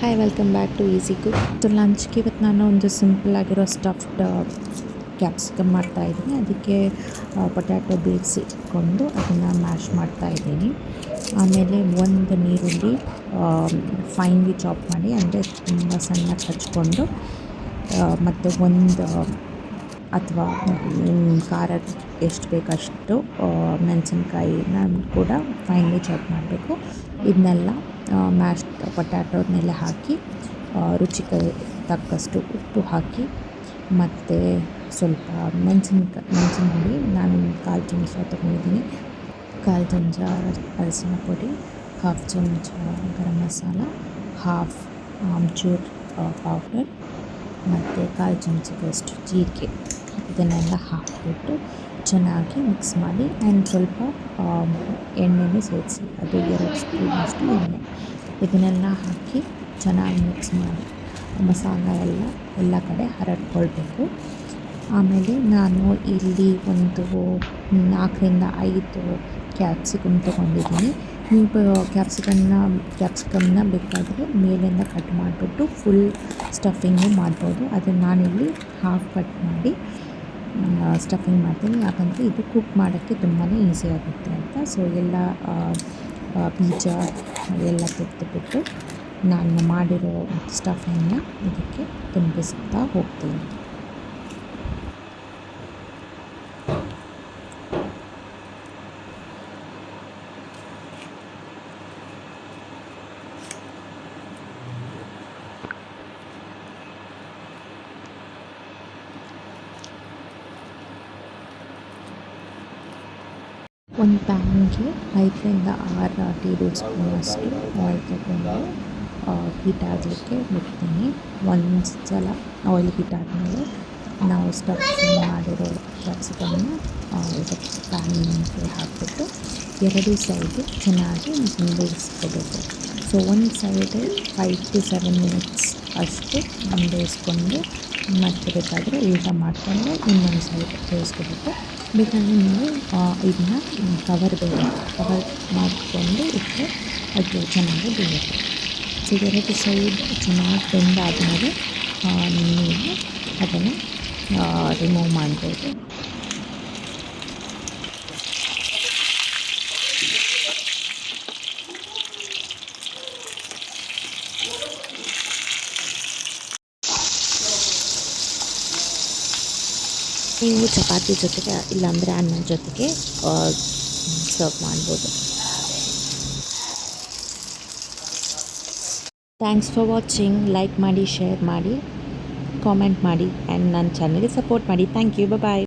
Hi welcome back to easy cook. ಲಂಚ್ಗೆ ಇವತ್ತು ನಾನು ಒಂದು ಸಿಂಪಲ್ ಆಗಿರೋ ಸ್ಟಫ್ಡ್ ಕ್ಯಾಪ್ಸಿಕಮ್ ಮಾಡ್ತಾಯಿದ್ದೀನಿ. ಅದಕ್ಕೆ ಪೊಟ್ಯಾಟೊ ಬೇಯಿಸಿಟ್ಕೊಂಡು ಅದನ್ನು ಮ್ಯಾಶ್ ಮಾಡ್ತಾಯಿದ್ದೀನಿ. ಆಮೇಲೆ ಒಂದು ನೀರುಳ್ಳಿ ಫೈನ್ಲಿ ಚಾಪ್ ಮಾಡಿ, ಅಂದರೆ ತುಂಬ ಸಣ್ಣಗೆ ಹಚ್ಕೊಂಡು, ಮತ್ತು ಒಂದು ಅಥವಾ ಖಾರ ಎಷ್ಟು ಬೇಕಷ್ಟು ಮೆಣಸಿನ್ಕಾಯಿನ ಕೂಡ ಫೈನ್ಲಿ ಚಾಪ್ ಮಾಡಬೇಕು. ಇದನ್ನೆಲ್ಲ ಮ್ಯಾಶ್ಡ್ ಪೊಟ್ಯಾಟೋನೆಲ್ಲ ಹಾಕಿ ರುಚಿಗೆ ತಕ್ಕಷ್ಟು ಉಪ್ಪು ಹಾಕಿ, ಮತ್ತು ಸ್ವಲ್ಪ ಮೆಣಸಿನ ಹುಡಿ ನಾನು 1/4 ಚಮಚ ತೊಗೊಂಡಿದ್ದೀನಿ. 1/4 ಚಮಚ ಅರಸಿನ ಪುಡಿ, 1/2 ಚಮಚ ಗರಂ ಮಸಾಲ, ಹಾಫ್ ಆಮ್ಚೂರ್ ಪೌಡರ್, ಮತ್ತು 1/4 ಚಮಚದಷ್ಟು ಜೀರಿಗೆ. ಇದನ್ನೆಲ್ಲ ಹಾಕಿಬಿಟ್ಟು ಚೆನ್ನಾಗಿ ಮಿಕ್ಸ್ ಮಾಡಿ, ಆ್ಯಂಡ್ ಸ್ವಲ್ಪ ಎಣ್ಣೆನೂ ಸೇರಿಸಿ, ಅದು 2 ಸ್ಪೂನಷ್ಟು ಎಣ್ಣೆ. ಇದನ್ನೆಲ್ಲ ಹಾಕಿ ಚೆನ್ನಾಗಿ ಮಿಕ್ಸ್ ಮಾಡಿ ಮಸಾಲ ಎಲ್ಲ ಕಡೆ ಹರಡ್ಕೊಳ್ಬೇಕು. ಆಮೇಲೆ ನಾನು ಇಲ್ಲಿ ಒಂದು 4-5 ಕ್ಯಾಪ್ಸಿಕಮ್ ತೊಗೊಂಡಿದ್ದೀನಿ. ನೀವು ಕ್ಯಾಪ್ಸಿಕಮ್ನ ಬೇಕಾದರೆ ಮೇಲಿಂದ ಕಟ್ ಮಾಡಿಬಿಟ್ಟು ಫುಲ್ ಸ್ಟಫಿಂಗು ಮಾಡ್ಬೋದು. ಅದನ್ನು ನಾನಿಲ್ಲಿ ಹಾಫ್ ಕಟ್ ಮಾಡಿ ಸ್ಟಫಿಂಗ್ ಮಾಡ್ತೀನಿ, ಯಾಕಂದರೆ ಇದು ಕುಕ್ ಮಾಡೋಕ್ಕೆ ತುಂಬಾ ಈಸಿ ಆಗುತ್ತೆ ಅಂತ. ಸೊ ಎಲ್ಲ ಬೀಜ ಎಲ್ಲ ತೆಗೆದುಬಿಟ್ಟು ನಾನು ಮಾಡಿರೋ ಸ್ಟಫಿಂಗನ್ನ ಇದಕ್ಕೆ ತುಂಬಿಸ್ತಾ ಹೋಗ್ತೀನಿ. ಒಂದು ಪ್ಯಾನ್ಗೆ 5-6 ಟೇಬಲ್ ಸ್ಪೂನಷ್ಟು ಆಯಿಲ್ ತಗೊಂಡು ಹೀಟ್ ಆಗಲಿಕ್ಕೆ ಬಿಡ್ತೀನಿ. ಒಂದು ಸಲ ಆಯಿಲ್ ಹೀಟ್ ಆದಮೇಲೆ ನಾವು ಸ್ಟಫಿಂಗ್ ಮಾಡಿರೋ ಕ್ಯಾಪ್ಸಿಕಮ್ನ ಇದಕ್ಕೆ ಪ್ಯಾನ್ಗೆ ಹಾಕಿಬಿಟ್ಟು 2 ಸೈಡು ಚೆನ್ನಾಗಿ ಬೇಯಿಸ್ಕೋಬೇಕು. ಸೊ ಒಂದು ಸೈಡ್ 5 to 7 ಮಿನಿಟ್ಸ್ ಅಷ್ಟು ಬೇಯಿಸ್ಕೊಂಡು, ಮತ್ತೆ ಬೇಕಾದರೆ ಊಟ ಮಾಡಿಕೊಂಡು ಇನ್ನೊಂದು ಸೈಡ್ ಬೇಯಿಸ್ಕೋಬೇಕು. ಬೇಕಾದರೆ ನೀವು ಇದನ್ನ ಕವರ್ ಮಾಡಿಕೊಂಡು ಇಟ್ಟರೆ ಅದು ಚೆನ್ನಾಗಿ ಬೇಯುತ್ತೆ. ಸೊ 2 ಸೈಡ್ ಚೆನ್ನಾಗಿ ಬೆಂದಾದಮೇಲೆ ನೀವು ಅದನ್ನು ರಿಮೂವ್ ಮಾಡ್ಬೋದು. ನೀವು ಚಪಾತಿ ಜೊತೆಗೆ ಇಲ್ಲಾಂದರೆ ಅನ್ನದ ಜೊತೆಗೆ ಸರ್ವ್ ಮಾಡ್ಬೋದು. Thanks for watching. ಲೈಕ್ ಮಾಡಿ, ಶೇರ್ ಮಾಡಿ, ಕಾಮೆಂಟ್ ಮಾಡಿ, ಆ್ಯಂಡ್ ನನ್ನ ಚಾನಲ್ಗೆ ಸಪೋರ್ಟ್ ಮಾಡಿ. Thank you. ಬಾಯ್.